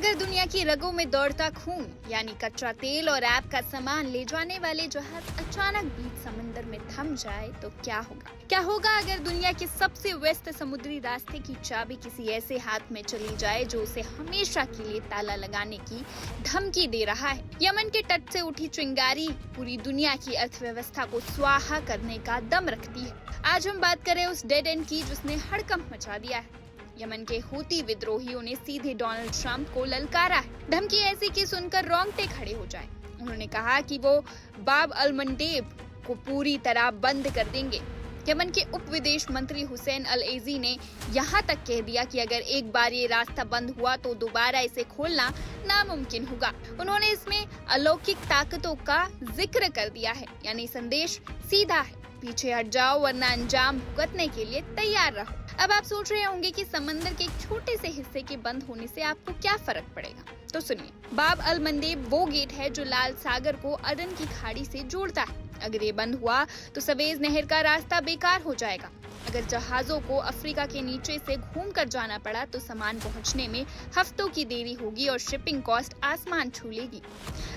अगर दुनिया की रगों में दौड़ता खून यानी कच्चा तेल और ऐप का सामान ले जाने वाले जहाज अचानक बीच समंदर में थम जाए तो क्या होगा अगर दुनिया के सबसे व्यस्त समुद्री रास्ते की चाबी किसी ऐसे हाथ में चली जाए जो उसे हमेशा के लिए ताला लगाने की धमकी दे रहा है। यमन के तट से उठी चिंगारी पूरी दुनिया की अर्थव्यवस्था को स्वाहा करने का दम रखती है। आज हम बात करें उस डेड एंड की जिसने हड़कंप मचा दिया है। यमन के हूती विद्रोहियों ने सीधे डोनाल्ड ट्रंप को ललकारा है। धमकी ऐसी कि सुनकर रोंगटे खड़े हो जाए। उन्होंने कहा कि वो बाब अल मंडेब को पूरी तरह बंद कर देंगे। यमन के उप विदेश मंत्री हुसैन अल एजी ने यहाँ तक कह दिया कि अगर एक बार ये रास्ता बंद हुआ तो दोबारा इसे खोलना नामुमकिन होगा। उन्होंने इसमें अलौकिक ताकतों का जिक्र कर दिया है, यानी संदेश सीधा है, पीछे हट जाओ वरना अंजाम भुगतने के लिए तैयार रहो। अब आप सोच रहे होंगे कि समंदर के एक छोटे से हिस्से के बंद होने से आपको क्या फर्क पड़ेगा, तो सुनिए। बाब अल मंदेब वो गेट है जो लाल सागर को अदन की खाड़ी से जोड़ता है। अगर ये बंद हुआ तो सवेज नहर का रास्ता बेकार हो जाएगा। अगर जहाजों को अफ्रीका के नीचे से घूमकर जाना पड़ा तो सामान पहुंचने में हफ्तों की देरी होगी और शिपिंग कॉस्ट आसमान छू लेगी।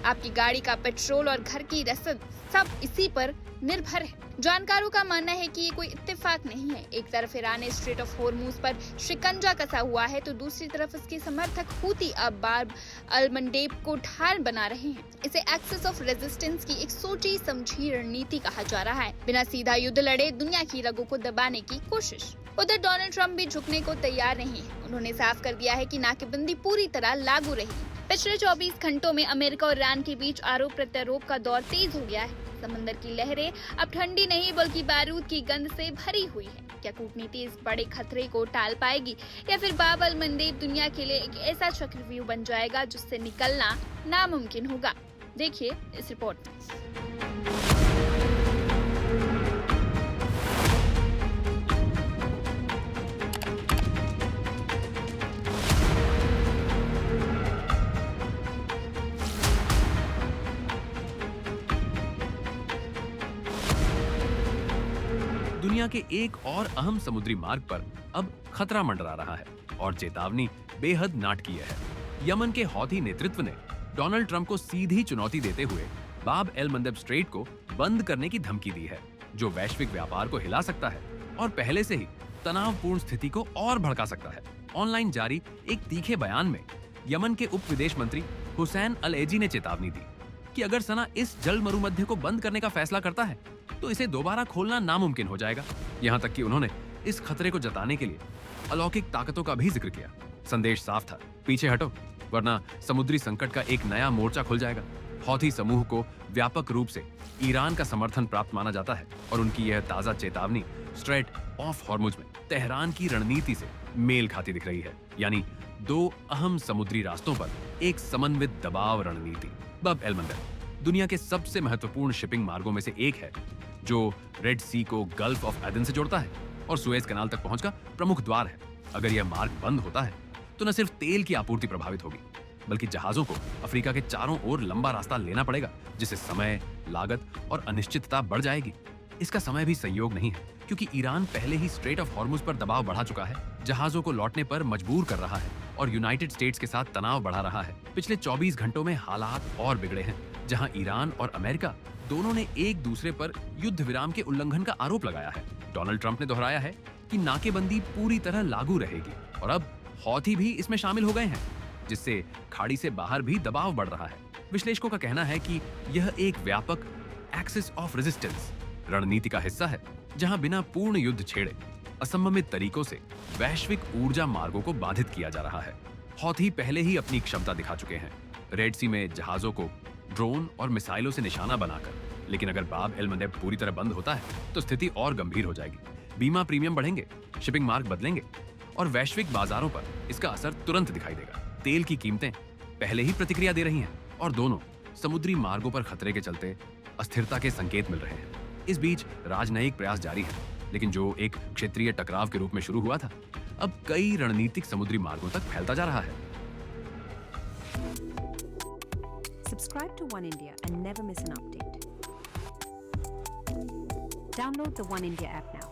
आपकी गाड़ी का पेट्रोल और घर की रसद सब इसी पर निर्भर है। जानकारों का मानना है कि ये कोई इत्तेफाक नहीं है। एक तरफ ईरान ने स्ट्रेट ऑफ हॉर्मुज पर शिकंजा कसा हुआ है तो दूसरी तरफ उसके समर्थक हूती अब बाब अल मंडेब को ढाल बना रहे हैं। इसे एक्सेस ऑफ रेजिस्टेंस की एक सोची समझी रणनीति कहा जा रहा है। बिना सीधा युद्ध लड़े दुनिया की रगों को दबाने की कोशिश। उधर डोनाल्ड ट्रंप भी झुकने को तैयार नहीं है। उन्होंने साफ कर दिया है कि नाकेबंदी पूरी तरह लागू रहेगी। पिछले 24 घंटों में अमेरिका और ईरान के बीच आरोप प्रत्यारोप का दौर तेज हो गया है। समंदर की लहरें अब ठंडी नहीं बल्कि बारूद की गंध से भरी हुई है। क्या कूटनीति इस बड़े खतरे को टाल पाएगी या फिर बाब अल मंडेब दुनिया के लिए एक ऐसा चक्रव्यूह बन जाएगा जिससे निकलना नामुमकिन होगा? देखिए इस रिपोर्ट में। दुनिया के एक और अहम समुद्री मार्ग पर अब खतरा मंडरा रहा है और चेतावनी बेहद नाटकीय है। यमन के हौथी नेतृत्व ने डोनाल्ड ट्रंप को सीधी चुनौती देते हुए बाब एल मंदेब स्ट्रेट को बंद करने की धमकी दी है, जो वैश्विक व्यापार को हिला सकता है और पहले से ही तनावपूर्ण स्थिति को और भड़का सकता है। ऑनलाइन जारी एक तीखे बयान में यमन के उप विदेश मंत्री हुसैन अल एजी ने चेतावनी दी कि अगर सना इस जल मरुमध्य को बंद करने का फैसला करता है तो इसे दोबारा खोलना नामुमकिन हो जाएगा। यहाँ तक कि उन्होंने इस खतरे को जताने के लिए अलौकिक ताकतों का भी जिक्र किया। संदेश साफ था, पीछे हटो वरना समुद्री संकट का एक नया मोर्चा खुल जाएगा। हौथी समूह को व्यापक रूप से ईरान का समर्थन प्राप्त माना जाता है और उनकी यह ताजा चेतावनी स्ट्रेट ऑफ हॉर्मुज में तेहरान की रणनीति से मेल खाती दिख रही है, यानी दो अहम समुद्री रास्तों पर एक समन्वित दबाव रणनीति। बाब एल मंदेब दुनिया के सबसे महत्वपूर्ण शिपिंग मार्गों में से एक है, जो रेड सी को गल्फ ऑफ एडन से जोड़ता है और सुएज कनाल तक पहुंच का प्रमुख द्वार है। अगर यह मार्ग बंद होता है तो न सिर्फ तेल की आपूर्ति प्रभावित होगी बल्कि जहाजों को अफ्रीका के चारों ओर लंबा रास्ता लेना पड़ेगा, जिससे समय, लागत और अनिश्चितता बढ़ जाएगी। इसका समय भी संयोग नहीं है क्योंकि ईरान पहले ही स्ट्रेट ऑफ हॉर्मुज पर दबाव बढ़ा चुका है, जहाजों को लौटने पर मजबूर कर रहा है और यूनाइटेड स्टेट्स के साथ तनाव बढ़ा रहा है। पिछले 24 घंटों में हालात और बिगड़े हैं, जहां ईरान और अमेरिका दोनों ने एक दूसरे पर युद्ध विराम के उल्लंघन का आरोप लगाया है। डोनाल्ड ट्रंप ने दोहराया है कि नाकेबंदी पूरी तरह लागू रहेगी और अब हौथी भी इसमें शामिल हो गए हैं, जिससे खाड़ी से बाहर भी दबाव बढ़ रहा है। विश्लेषकों का कहना है कि यह एक व्यापक एक्सिस ऑफ रेजिस्टेंस रणनीति का हिस्सा है, जहां बिना पूर्ण युद्ध छेड़े असंभवित तरीकों से वैश्विक ऊर्जा मार्गों को बाधित किया जा रहा है। हौथी पहले ही अपनी क्षमता दिखा चुके हैं रेड सी में जहाजों को ड्रोन और मिसाइलों से निशाना बनाकर, लेकिन अगर बाब एल मंदेब पूरी तरह बंद होता है तो स्थिति और गंभीर हो जाएगी। बीमा प्रीमियम बढ़ेंगे, शिपिंग मार्ग बदलेंगे और वैश्विक बाजारों पर इसका असर तुरंत दिखाई देगा। तेल की कीमतें पहले ही प्रतिक्रिया दे रही हैं और दोनों समुद्री मार्गों पर खतरे के चलते अस्थिरता के संकेत मिल रहे हैं। इस बीच राजनयिक प्रयास जारी है, लेकिन जो एक क्षेत्रीय टकराव के रूप में शुरू हुआ था, अब कई रणनीतिक समुद्री मार्गों तक फैलता जा रहा है। Subscribe to One India and never miss an update. Download the One India app now.